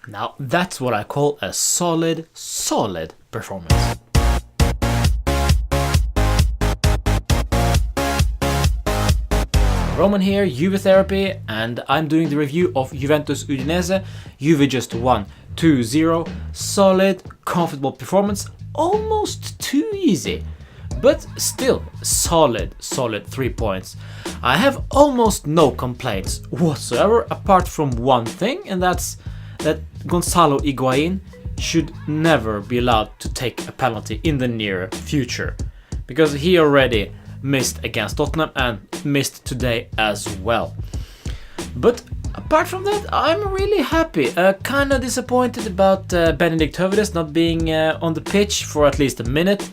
Now that's what I call a solid performance. Roman here, Juve Therapy, and I'm doing the review of Juventus Udinese. Juve just won 2-0. Solid, comfortable performance, almost too easy, but still solid 3 points. I have almost no complaints whatsoever apart from one thing, and that's that Gonzalo Higuain should never be allowed to take a penalty in the near future, because he already missed against Tottenham and missed today as well. But apart from that, I'm really happy. Kinda disappointed about Benedikt Hövedes not being on the pitch for at least a minute.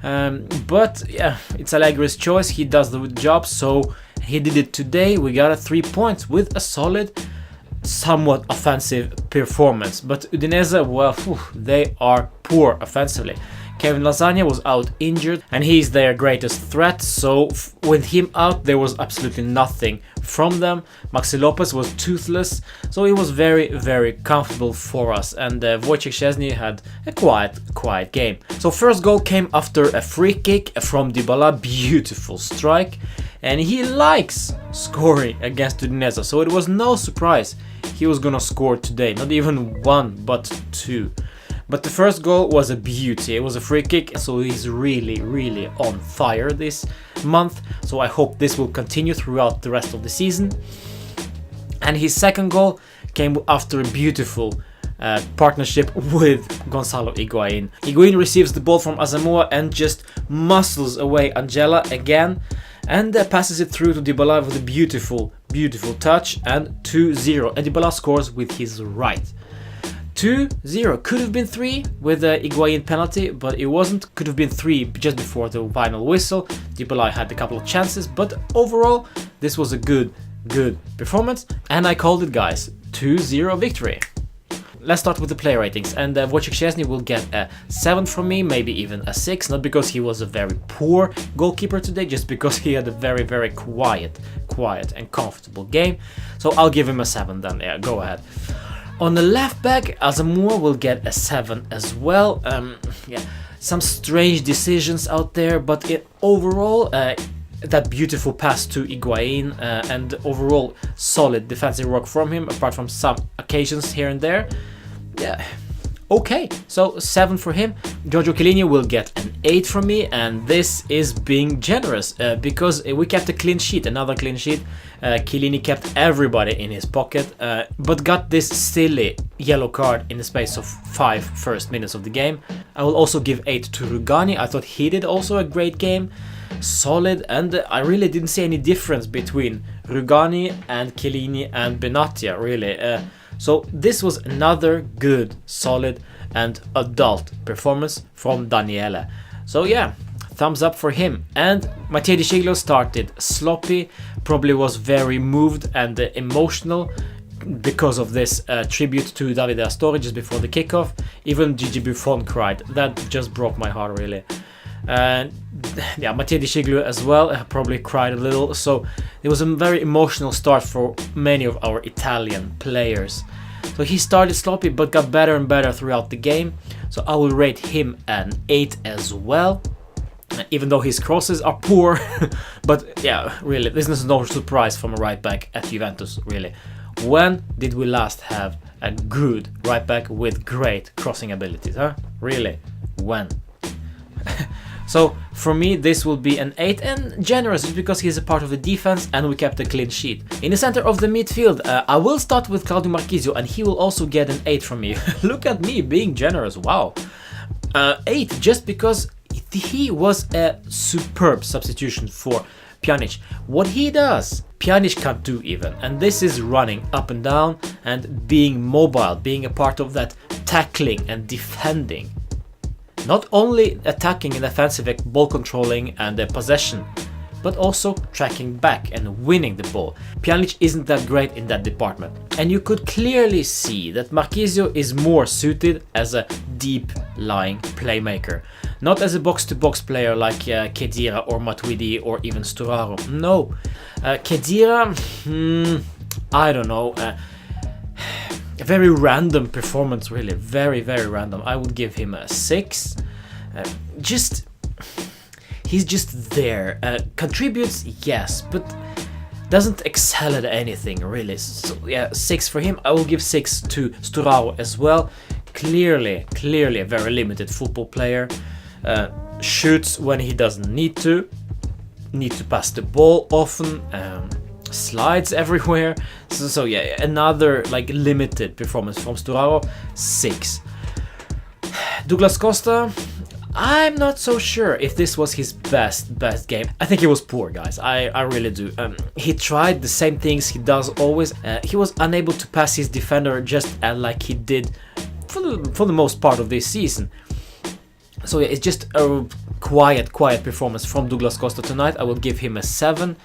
But yeah, it's Allegri's choice. He does the job, so he did it today. We got 3 points with a solid, somewhat offensive performance. But Udinese, well, they are poor offensively. Kevin Lasagna was out injured and he's their greatest threat, so with him out there was absolutely nothing from them. Maxi Lopez was toothless, so it was very comfortable for us, and Wojciech Szczesny had a quiet game. So first goal came after a free kick from Dybala, beautiful strike, and he likes scoring against Udinese, so it was no surprise he was gonna score today, not even one but two. But the first goal was a beauty. It was a free kick, so he's really on fire this month. So I hope this will continue throughout the rest of the season. And his second goal came after a beautiful partnership with Gonzalo Higuain. Higuain receives the ball from Asamoah and just muscles away Angela again, and passes it through to Dybala with a beautiful touch, and 2-0. And Dybala scores with his right. 2-0, could have been 3 with the Higuain penalty, but it wasn't. Could have been 3 just before the final whistle. Dybala had a couple of chances, but overall this was a good performance, and I called it, guys. 2-0 victory. Let's start with the player ratings, and Wojciech Szczesny will get a 7 from me, maybe even a 6, not because he was a very poor goalkeeper today, just because he had a very quiet and comfortable game. So I'll give him a 7 then. Yeah, go ahead. On the left back, Asamoah will get a 7 as well. Yeah, some strange decisions out there, but overall, that beautiful pass to Higuain and overall solid defensive work from him, apart from some occasions here and there. Yeah, okay, so 7 for him. Giorgio Chiellini will get an 8 from me, and this is being generous because we kept a clean sheet, another clean sheet. Chiellini kept everybody in his pocket, but got this silly yellow card in the space of 5 first minutes of the game. I will also give 8 to Rugani. I thought he did also a great game, solid, and I really didn't see any difference between Rugani and Chiellini and Benatia, really. So this was another good, solid and adult performance from Daniele. So yeah, thumbs up for him. And Mattia Di Sciglio started sloppy, probably was very moved and emotional because of this tribute to Davide Astori just before the kickoff. Even Gigi Buffon cried. That just broke my heart, really. And yeah, Mattia Di Sciglio as well probably cried a little. So it was a very emotional start for many of our Italian players. So he started sloppy but got better and better throughout the game. So I will rate him an 8 as well, even though his crosses are poor. But yeah, really, this is no surprise from a right back at Juventus, really. When did we last have a good right back with great crossing abilities, huh? Really, when? So for me this will be an 8, and generous just because he's a part of the defense and we kept a clean sheet. In the center of the midfield, I will start with Claudio Marchisio, and he will also get an 8 from me. Look at me being generous, wow. 8 just because he was a superb substitution for Pjanic. What he does, Pjanic can't do even, and this is running up and down and being mobile, being a part of that tackling and defending. Not only attacking and offensive ball controlling and possession, but also tracking back and winning the ball. Pjanic isn't that great in that department. And you could clearly see that Marchisio is more suited as a deep-lying playmaker. Not as a box-to-box player like Khedira or Matuidi or even Sturaro. No, Khedira, I don't know. a very random performance, really. Very, very random. I would give him a 6. He's just there. Contributes, yes, but doesn't excel at anything, really. So yeah, 6 for him. I will give 6 to Sturaro as well. Clearly a very limited football player. Shoots when he doesn't need to pass the ball often, slides everywhere. So yeah, another like limited performance from Sturaro. 6. Douglas Costa, I'm not so sure if this was his best game. I think he was poor, guys. I really do. He tried the same things he does always. He was unable to pass his defender just like he did for the most part of this season. So yeah, it's just a quiet performance from Douglas Costa tonight. I will give him a 7.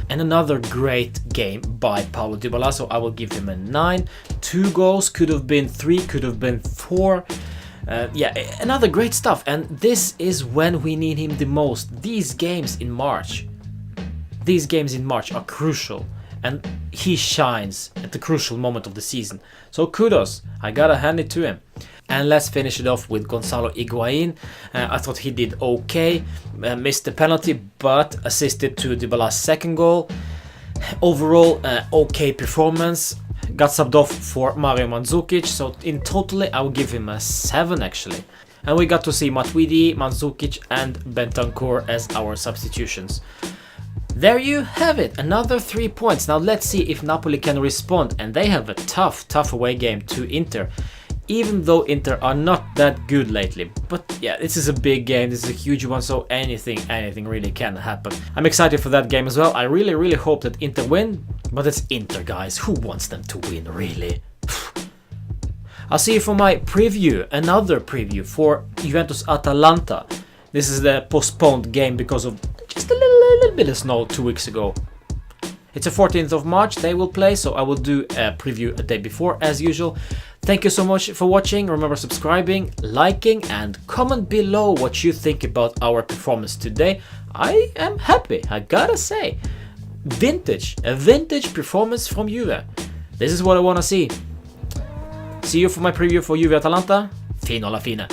And another great game by Paulo Dybala, so I will give him a 9. 2 goals, could have been 3, could have been 4. Yeah, another great stuff. And this is when we need him the most. These games in March are crucial. And he shines at the crucial moment of the season. So kudos, I gotta hand it to him. And let's finish it off with Gonzalo Higuain. I thought he did okay, missed the penalty, but assisted to Dybala's second goal. Overall, okay performance. Got subbed off for Mario Mandzukic, so in totally I will give him a 7 actually. And we got to see Matuidi, Mandzukic and Bentancur as our substitutions. There you have it, another 3 points. Now let's see if Napoli can respond, and they have a tough away game to Inter. Even though Inter are not that good lately. But yeah, this is a big game, this is a huge one, so anything really can happen. I'm excited for that game as well. I really hope that Inter win, but it's Inter, guys. Who wants them to win, really? I'll see you for my preview, another preview for Juventus-Atalanta. This is the postponed game because of just a little bit of snow 2 weeks ago. It's the 14th of March, they will play, so I will do a preview a day before as usual. Thank you so much for watching. Remember subscribing, liking and comment below what you think about our performance today. I am happy, I gotta say. A vintage performance from Juve. This is what I wanna see. See you for my preview for Juve Atalanta. Fino alla fine.